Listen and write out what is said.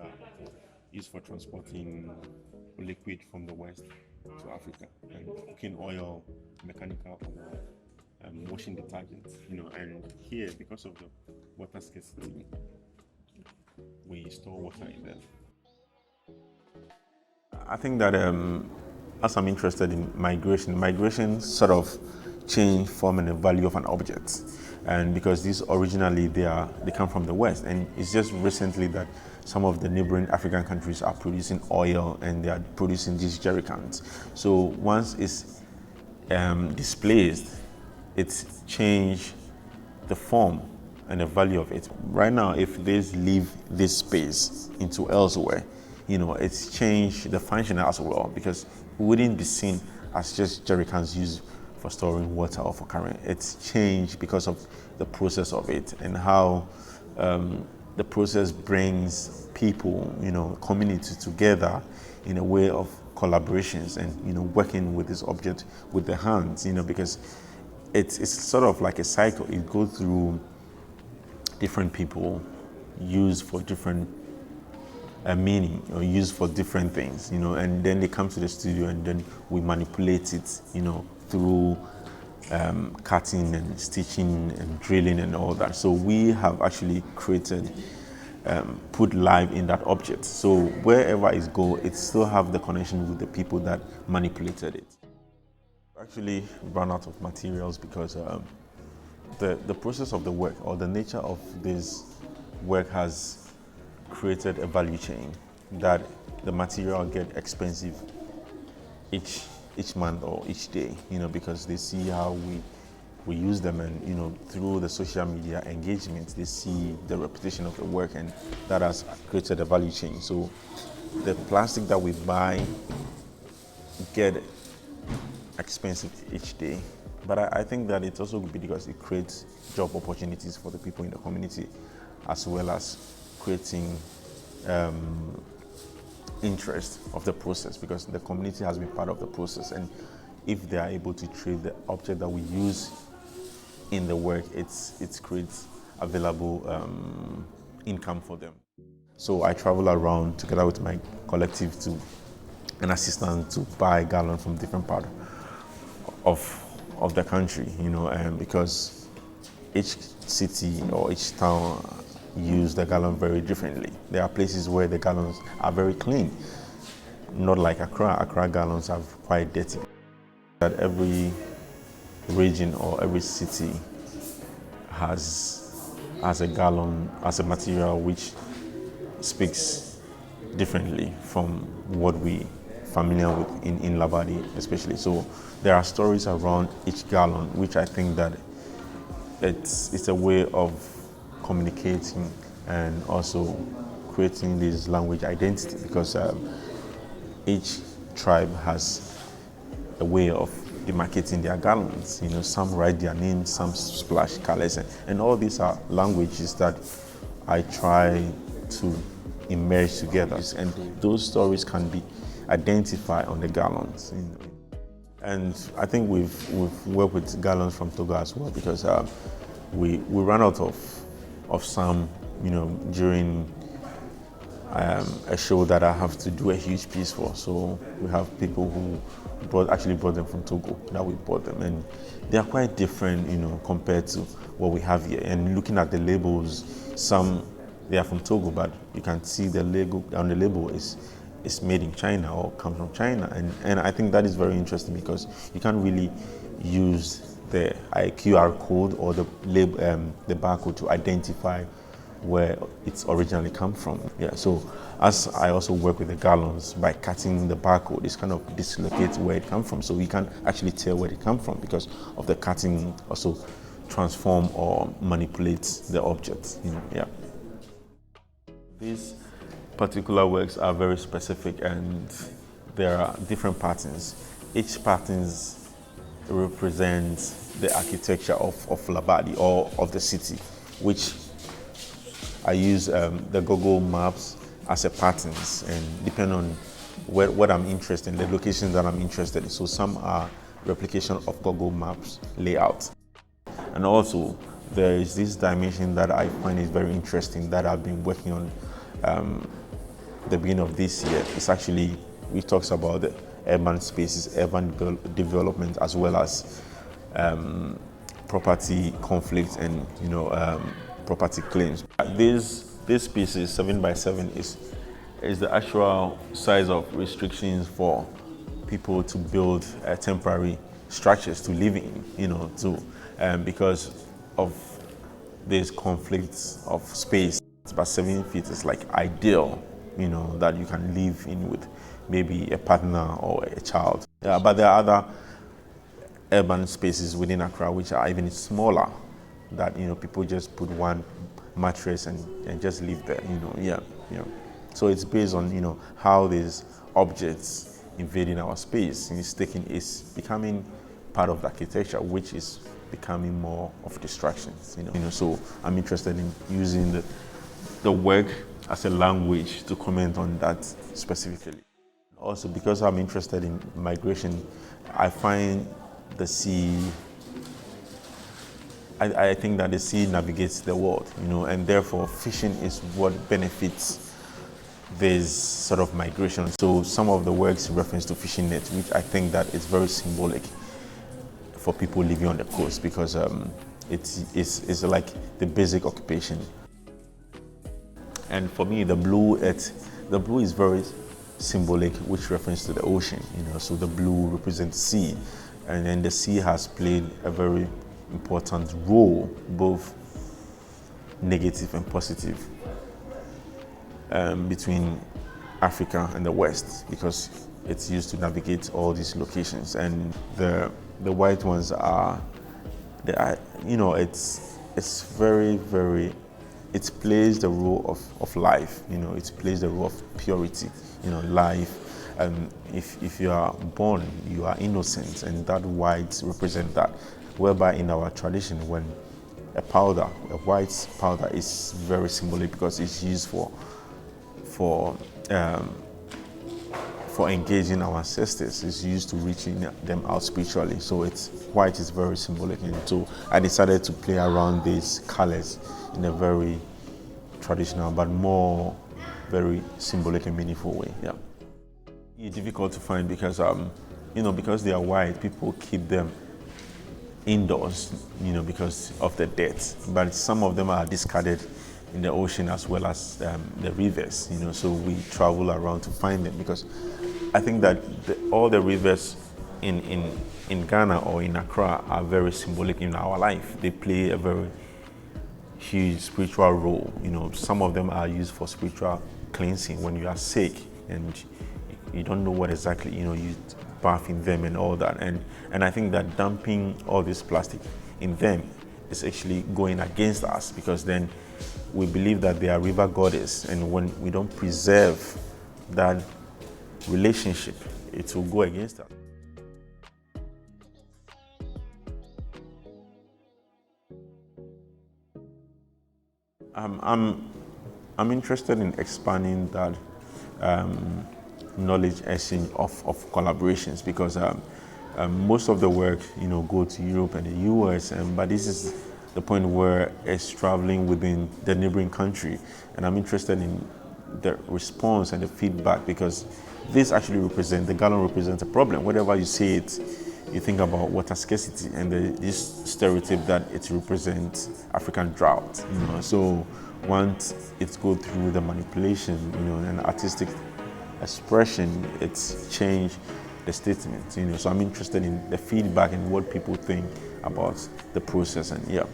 are used for transporting liquid from the West to Africa, and cooking oil, mechanical oil, washing detergents, and here, because of the water scarcity, we store water in them. I think that as I'm interested in migration sort of change form and the value of an object. And because these originally they come from the West, and it's just recently that some of the neighboring African countries are producing oil and they are producing these jerry cans. So once it's displaced, it's changed the form and the value of it. Right now, if they leave this space into elsewhere, it's changed the function as well, because it wouldn't be seen as just jerry cans used for storing water or for carrying. It's changed because of the process of it and how the process brings people, community together in a way of collaborations and working with this object with the hands, because it's sort of like a cycle. It goes through different people, used for different meaning or used for different things, and then they come to the studio and then we manipulate it, through cutting and stitching and drilling and all that. So we have actually created, put life in that object. So wherever it goes, it still have the connection with the people that manipulated it. Actually run out of materials because the process of the work or the nature of this work has created a value chain that the material get expensive each month or each day, because they see how we use them, and through the social media engagement they see the reputation of the work, and that has created a value chain. So the plastic that we buy get expensive each day, but I think that it's also good because it creates job opportunities for the people in the community, as well as creating interest of the process, because the community has been part of the process, and if they are able to trade the object that we use in the work, it creates available income for them. So I travel around together with my collective to an assistant to buy gallon from different parts of the country, because each city or each town use the gallon very differently. There are places where the gallons are very clean, not like Accra. Accra gallons are quite dirty. That every region or every city has a gallon as a material which speaks differently from what we familiar with in Labadi especially. So there are stories around each gallon, which I think that it's a way of communicating and also creating this language identity, because each tribe has a way of demarcating their gallons. Some write their names, some splash colors, and all these are languages that I try to immerse together, and those stories can be identified on the gallons. And I think we've worked with gallons from Togo as well, because we ran out of some, during a show that I have to do a huge piece for. So we have people who actually brought them from Togo, that we bought them, and they are quite different, compared to what we have here. And looking at the labels, some they are from Togo, but you can see the logo on the label is made in China or comes from China, and I think that is very interesting, because you can't really use the QR code or the barcode to identify where it's originally come from. Yeah. So as I also work with the gallons, by cutting the barcode, it's kind of dislocates where it comes from. So we can actually tell where it comes from because of the cutting also transform or manipulate the object. Yeah. These particular works are very specific, and there are different patterns. Each patterns represents the architecture of Labadi or of the city, which I use the Google Maps as a patterns, and depending on what I'm interested in, the locations that I'm interested in. So some are replication of Google Maps layout. And also there is this dimension that I find is very interesting that I've been working on the beginning of this year. It's actually, we talks about the urban spaces, urban development, as well as property conflicts and property claims. This pieces 7 by 7 is the actual size of restrictions for people to build temporary structures to live in, because of these conflicts of space. It's about 7 feet is like ideal, that you can live in with maybe a partner or a child. Yeah, but there are other urban spaces within Accra which are even smaller, that people just put one mattress and just live there. So it's based on how these objects invading our space and it's becoming part of the architecture, which is becoming more of distractions. So I'm interested in using the work as a language to comment on that specifically. Also, because I'm interested in migration, I find the sea, I think that the sea navigates the world, and therefore fishing is what benefits this sort of migration. So some of the works reference to fishing nets, which I think that is very symbolic for people living on the coast, because it's like the basic occupation. And for me, the blue is very symbolic, which reference to the ocean. So the blue represents sea, and then the sea has played a very important role, both negative and positive, between Africa and the West, because it's used to navigate all these locations. And the white ones it's very, very, it plays the role of life. It plays the role of purity. Life. If you are born, you are innocent, and that white represent that. Whereby in our tradition, when a white powder is very symbolic, because it's used for engaging our ancestors. It's used to reaching them out spiritually. So white is very symbolic, and so I decided to play around these colors in a very traditional but more very symbolic and meaningful way. Yeah. It's difficult to find because because they are white, people keep them indoors, because of the dirt. But some of them are discarded in the ocean as well as the rivers, so we travel around to find them, because I think that all the rivers in Ghana or in Accra are very symbolic in our life. They play a very huge spiritual role. Some of them are used for spiritual cleansing when you are sick and you don't know what exactly, you bath in them and all that. And I think that dumping all this plastic in them is actually going against us, because then we believe that they are river goddess, and when we don't preserve that relationship, it will go against us. I'm interested in expanding that knowledge exchange of collaborations, because most of the work go to Europe and the US, but this is the point where it's traveling within the neighboring country, and I'm interested in the response and the feedback, because this actually the gallon represents a problem. Whenever you see it, you think about water scarcity and this stereotype that it represents African drought. So once it goes through the manipulation, and artistic expression, it's changed the statement. So I'm interested in the feedback and what people think about the process, and yeah.